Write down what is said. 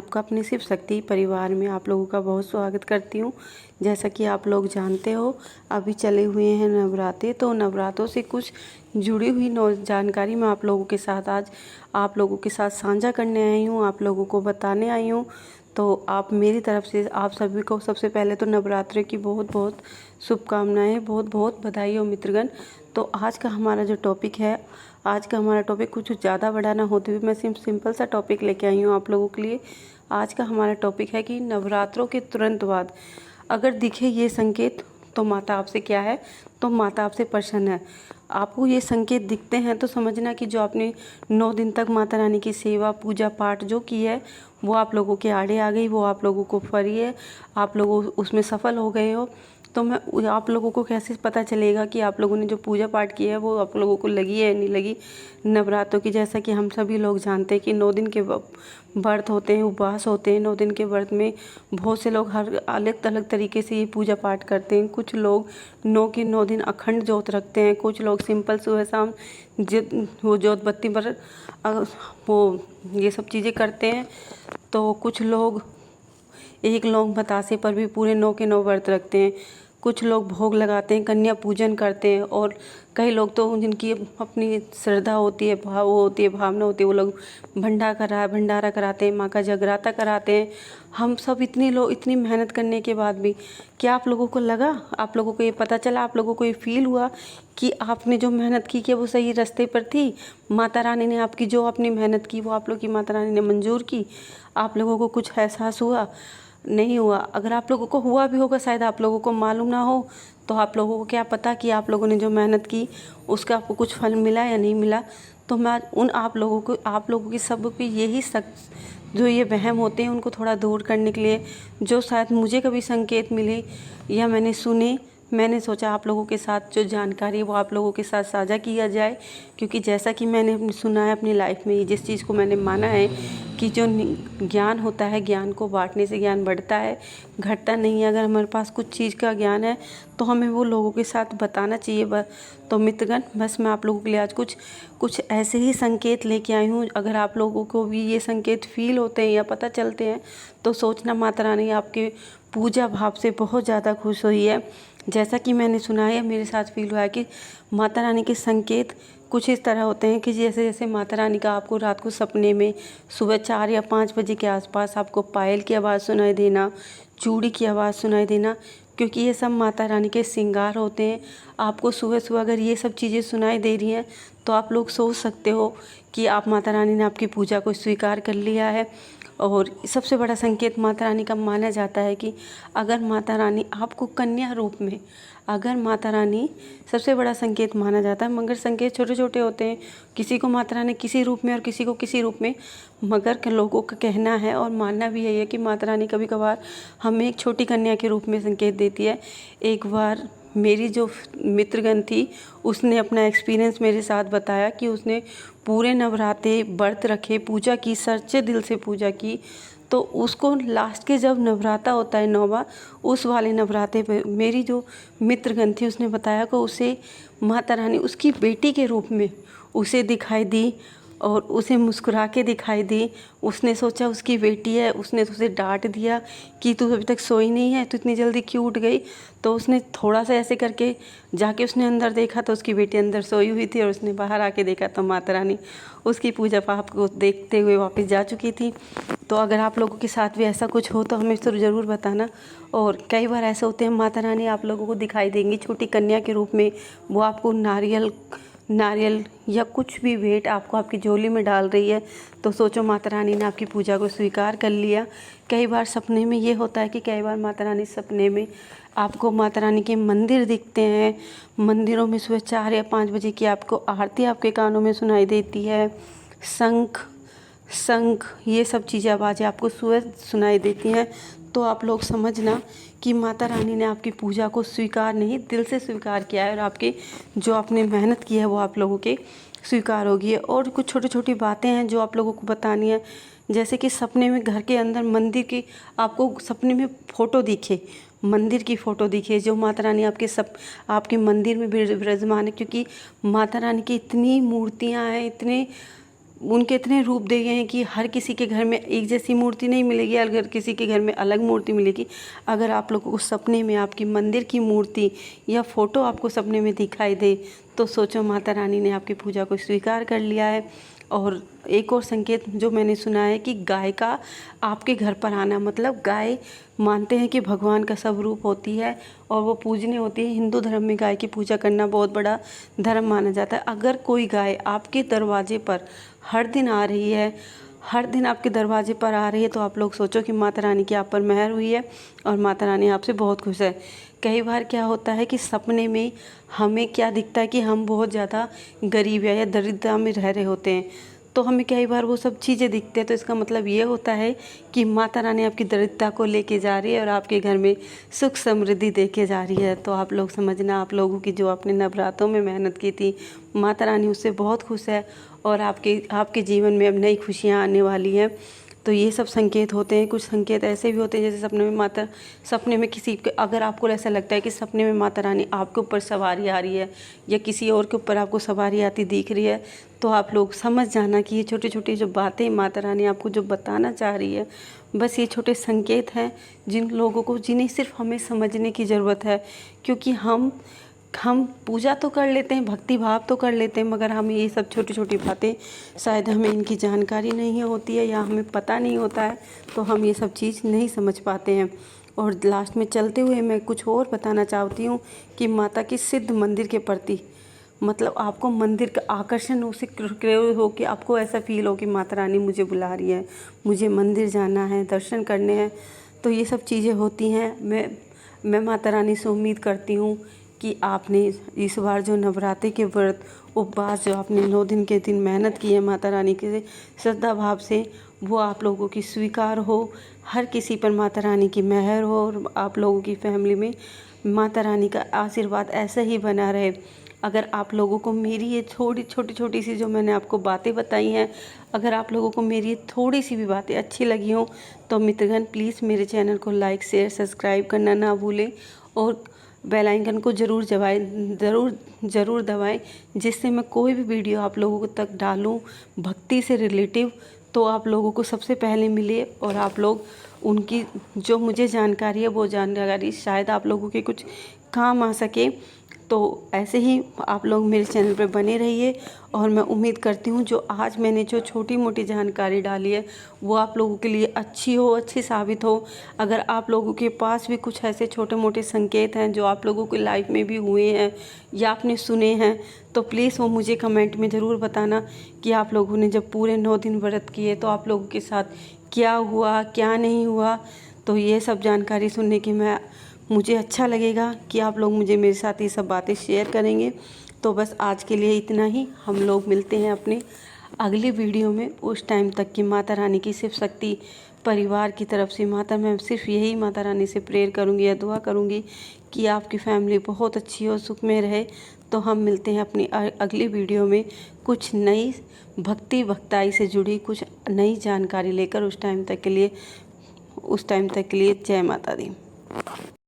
आपका अपने शिव शक्ति परिवार में आप लोगों का बहुत स्वागत करती हूँ। जैसा कि आप लोग जानते हो, अभी चले हुए हैं नवरात्रे, तो नवरात्रों से कुछ जुड़ी हुई जानकारी मैं आप लोगों के साथ आज आप लोगों के साथ साझा करने आई हूँ, आप लोगों को बताने आई हूँ। तो आप मेरी तरफ से आप सभी को सबसे पहले तो नवरात्रि की बहुत बहुत शुभकामनाएं, बहुत बहुत बधाई हो मित्रगण। तो आज का हमारा जो टॉपिक है, आज का हमारा टॉपिक कुछ ज़्यादा बड़ा ना होते हुए मैं सिंपल सा टॉपिक लेके आई हूँ आप लोगों के लिए। आज का हमारा टॉपिक है कि नवरात्रों के तुरंत बाद अगर दिखे ये संकेत तो माता आपसे क्या है, तो माता आपसे प्रसन्न है। आपको ये संकेत दिखते हैं तो समझना कि जो आपने 9 दिन तक माता रानी की सेवा पूजा पाठ जो की है वो आप लोगों के आड़े आ गई, वो आप लोगों को फरी है, आप लोग उसमें सफल हो गए हो। तो मैं आप लोगों को कैसे पता चलेगा कि आप लोगों ने जो पूजा पाठ किया है वो आप लोगों को लगी है नहीं लगी। नवरात्रों की जैसा कि हम सभी लोग जानते हैं कि 9 दिन के व्रत होते हैं, उपवास होते हैं। 9 दिन के व्रत में बहुत से लोग हर अलग अलग तरीके से ये पूजा पाठ करते हैं। कुछ लोग 9 के 9 दिन अखंड जोत रखते हैं, कुछ लोग सिंपल सुबह शाम वो जोत बत्ती पर वो ये सब चीज़ें करते हैं। तो कुछ लोग एक लौंग बतासे पर भी पूरे 9 के 9 व्रत रखते हैं। कुछ लोग भोग लगाते हैं, कन्या पूजन करते हैं, और कई लोग तो जिनकी अपनी श्रद्धा होती है, भाव होती है, भावना होती है, वो लोग भंडारा कराते हैं, माँ का जगराता कराते हैं। हम सब इतनी मेहनत करने के बाद भी क्या आप लोगों को लगा, आप लोगों को ये पता चला, आप लोगों को ये फील हुआ कि आपने जो मेहनत की क्या वो सही रास्ते पर थी? माता रानी ने आपकी जो अपनी मेहनत की वो आप लोग की माता रानी ने मंजूर की? आप लोगों को कुछ एहसास हुआ? नहीं हुआ। अगर आप लोगों को हुआ भी होगा, शायद आप लोगों को मालूम ना हो, तो आप लोगों को क्या पता कि आप लोगों ने जो मेहनत की उसका आपको कुछ फल मिला या नहीं मिला। तो मैं आज उन आप लोगों की सब पे यही जो ये वहम होते हैं उनको थोड़ा दूर करने के लिए, जो शायद मुझे कभी संकेत मिले या मैंने सुने, मैंने सोचा आप लोगों के साथ जो जानकारी है वो आप लोगों के साथ साझा किया जाए। क्योंकि जैसा कि मैंने सुना है अपनी लाइफ में, जिस चीज़ को मैंने माना है कि जो ज्ञान होता है, ज्ञान को बांटने से ज्ञान बढ़ता है, घटता नहीं है। अगर हमारे पास कुछ चीज़ का ज्ञान है तो हमें वो लोगों के साथ बताना चाहिए। तो मित्रगण, बस मैं आप लोगों के लिए आज कुछ ऐसे ही संकेत लेके आई हूँ। अगर आप लोगों को भी ये संकेत फील होते हैं या पता चलते हैं तो सोचना माता रानी आपके पूजा भाव से बहुत ज़्यादा खुश हुई है। जैसा कि मैंने सुना है, मेरे साथ फील हुआ है कि माता रानी के संकेत कुछ इस तरह होते हैं कि जैसे जैसे माता रानी का आपको रात को सपने में सुबह 4 या 5 बजे के आसपास आपको पायल की आवाज़ सुनाई देना, चूड़ी की आवाज़ सुनाई देना, क्योंकि ये सब माता रानी के श्रृंगार होते हैं। आपको सुबह सुबह अगर ये सब चीज़ें सुनाई दे रही हैं तो आप लोग सोच सकते हो कि आप माता रानी ने आपकी पूजा को स्वीकार कर लिया है। और सबसे बड़ा संकेत माता रानी का माना जाता है कि अगर माता रानी आपको कन्या रूप में, अगर माता रानी सबसे बड़ा संकेत माना जाता है, मगर संकेत छोटे छोटे होते हैं। किसी को माता रानी किसी रूप में और किसी को किसी रूप में, मगर लोगों का कहना है और मानना भी यही है कि माता रानी कभी कभार हमें एक छोटी कन्या के रूप में संकेत देती है। एक बार मेरी जो मित्रगण थी उसने अपना एक्सपीरियंस मेरे साथ बताया कि उसने पूरे नवरात्रे व्रत रखे, पूजा की, सच्चे दिल से पूजा की। तो उसको लास्ट के जब नवरात्रा होता है 9वां, उस वाले नवरात्रे पे मेरी जो मित्रगण थी उसने बताया कि उसे माता रानी उसकी बेटी के रूप में उसे दिखाई दी और उसे मुस्कुरा के दिखाई दी। उसने सोचा उसकी बेटी है, उसने तो उसे डांट दिया कि तू अभी तक सोई नहीं है, तू इतनी जल्दी क्यों उठ गई। तो उसने थोड़ा सा ऐसे करके जाके उसने अंदर देखा तो उसकी बेटी अंदर सोई हुई थी, और उसने बाहर आके देखा तो माता रानी उसकी पूजा पाठ को देखते हुए वापस जा चुकी थी। तो अगर आप लोगों के साथ भी ऐसा कुछ हो तो हमें तो ज़रूर बताना। और कई बार ऐसे होते हैं माता रानी आप लोगों को दिखाई देंगी छोटी कन्या के रूप में, वो आपको नारियल या कुछ भी भेंट आपको आपकी झोली में डाल रही है, तो सोचो माता रानी ने आपकी पूजा को स्वीकार कर लिया। कई बार सपने में ये होता है कि कई बार माता रानी सपने में आपको माता रानी के मंदिर दिखते हैं। मंदिरों में सुबह 4 या 5 बजे की आपको आरती आपके कानों में सुनाई देती है। शंख ये सब चीज़ें आवाज़ें आपको सुबह सुनाई देती हैं। तो आप लोग समझना कि माता रानी ने आपकी पूजा को स्वीकार नहीं, दिल से स्वीकार किया है, और आपकी जो आपने मेहनत की है वो आप लोगों के स्वीकार होगी। और कुछ छोटी छोटी बातें हैं जो आप लोगों को बतानी है। जैसे कि सपने में घर के अंदर मंदिर की आपको सपने में फ़ोटो दिखे, मंदिर की फ़ोटो दिखे, जो माता रानी आपके मंदिर में विराजमान है। क्योंकि माता रानी की इतनी मूर्तियाँ हैं, इतने उनके इतने रूप दिए गए हैं कि हर किसी के घर में एक जैसी मूर्ति नहीं मिलेगी, अगर किसी के घर में अलग मूर्ति मिलेगी। अगर आप लोगों को सपने में आपकी मंदिर की मूर्ति या फ़ोटो आपको सपने में दिखाई दे तो सोचो माता रानी ने आपकी पूजा को स्वीकार कर लिया है। और एक और संकेत जो मैंने सुना है कि गाय का आपके घर पर आना, मतलब गाय मानते हैं कि भगवान का स्वरूप होती है और वो पूजनीय होती है। हिंदू धर्म में गाय की पूजा करना बहुत बड़ा धर्म माना जाता है। अगर कोई गाय आपके दरवाजे पर हर दिन आ रही है, हर दिन आपके दरवाजे पर आ रही है, तो आप लोग सोचो कि माता रानी की आप पर मेहर हुई है और माता रानी आपसे बहुत खुश है। कई बार क्या होता है कि सपने में हमें क्या दिखता है कि हम बहुत ज़्यादा गरीब या दरिद्रता में रह रहे होते हैं, तो हमें कई बार वो सब चीज़ें दिखते हैं। तो इसका मतलब ये होता है कि माता रानी आपकी दरिद्रता को लेके जा रही है और आपके घर में सुख समृद्धि दे के जा रही है। तो आप लोग समझना, आप लोगों की जो आपने नवरात्रों में मेहनत की थी, माता रानी उससे बहुत खुश है और आपके जीवन में अब नई खुशियाँ आने वाली हैं। तो ये सब संकेत होते हैं। कुछ संकेत ऐसे भी होते हैं जैसे सपने में किसी के, अगर आपको ऐसा लगता है कि सपने में माता रानी आपके ऊपर सवारी आ रही है या किसी और के ऊपर आपको सवारी आती दिख रही है, तो आप लोग समझ जाना कि ये छोटी छोटी जो बातें माता रानी आपको जो बताना चाह रही है, बस ये छोटे संकेत हैं जिन लोगों को, जिन्हें सिर्फ हमें समझने की ज़रूरत है। क्योंकि हम पूजा तो कर लेते हैं, भक्ति भाव तो कर लेते हैं, मगर हमें ये सब छोटी छोटी बातें शायद हमें इनकी जानकारी नहीं होती है या हमें पता नहीं होता है, तो हम ये सब चीज़ नहीं समझ पाते हैं। और लास्ट में चलते हुए मैं कुछ और बताना चाहती हूँ कि माता की सिद्ध मंदिर के प्रति, मतलब आपको मंदिर का आकर्षण हो, क्रेव हो कि आपको ऐसा फील हो कि माता रानी मुझे बुला रही है, मुझे मंदिर जाना है, दर्शन करने हैं। तो ये सब चीज़ें होती हैं। मैं माता रानी से उम्मीद करती हूँ कि आपने इस बार जो नवरात्रि के व्रत उपवास जो आपने 9 दिन के दिन मेहनत की है माता रानी के श्रद्धा भाव से, वो आप लोगों की स्वीकार हो, हर किसी पर माता रानी की मेहर हो और आप लोगों की फैमिली में माता रानी का आशीर्वाद ऐसा ही बना रहे। अगर आप लोगों को मेरी ये छोटी सी जो मैंने आपको बातें बताई हैं, अगर आप लोगों को मेरी थोड़ी सी भी बातें अच्छी लगी हों तो मित्रगण प्लीज़ मेरे चैनल को लाइक शेयर सब्सक्राइब करना ना भूलें और बेल आइकन को ज़रूर दबाएं, जिससे मैं कोई भी वीडियो आप लोगों तक डालूं भक्ति से रिलेटिव तो आप लोगों को सबसे पहले मिले और आप लोग उनकी जो मुझे जानकारी है वो जानकारी शायद आप लोगों के कुछ काम आ सके। तो ऐसे ही आप लोग मेरे चैनल पर बने रहिए और मैं उम्मीद करती हूँ जो आज मैंने जो छोटी मोटी जानकारी डाली है वो आप लोगों के लिए अच्छी साबित हो। अगर आप लोगों के पास भी कुछ ऐसे छोटे मोटे संकेत हैं जो आप लोगों की लाइफ में भी हुए हैं या आपने सुने हैं, तो प्लीज़ वो मुझे कमेंट में ज़रूर बताना कि आप लोगों ने जब पूरे 9 दिन व्रत किए तो आप लोगों के साथ क्या हुआ क्या नहीं हुआ। तो ये सब जानकारी सुनने की मुझे अच्छा लगेगा कि आप लोग मुझे मेरे साथ ये सब बातें शेयर करेंगे। तो बस आज के लिए इतना ही। हम लोग मिलते हैं अपने अगली वीडियो में। उस टाइम तक की माता रानी की सिर्फ शक्ति परिवार की तरफ से मैं सिर्फ यही माता रानी से प्रेयर करूंगी या दुआ करूंगी कि आपकी फैमिली बहुत अच्छी हो, सुख में रहे। तो हम मिलते हैं अपनी अगली वीडियो में कुछ नई भक्ताई से जुड़ी कुछ नई जानकारी लेकर। उस टाइम तक के लिए जय माता दी।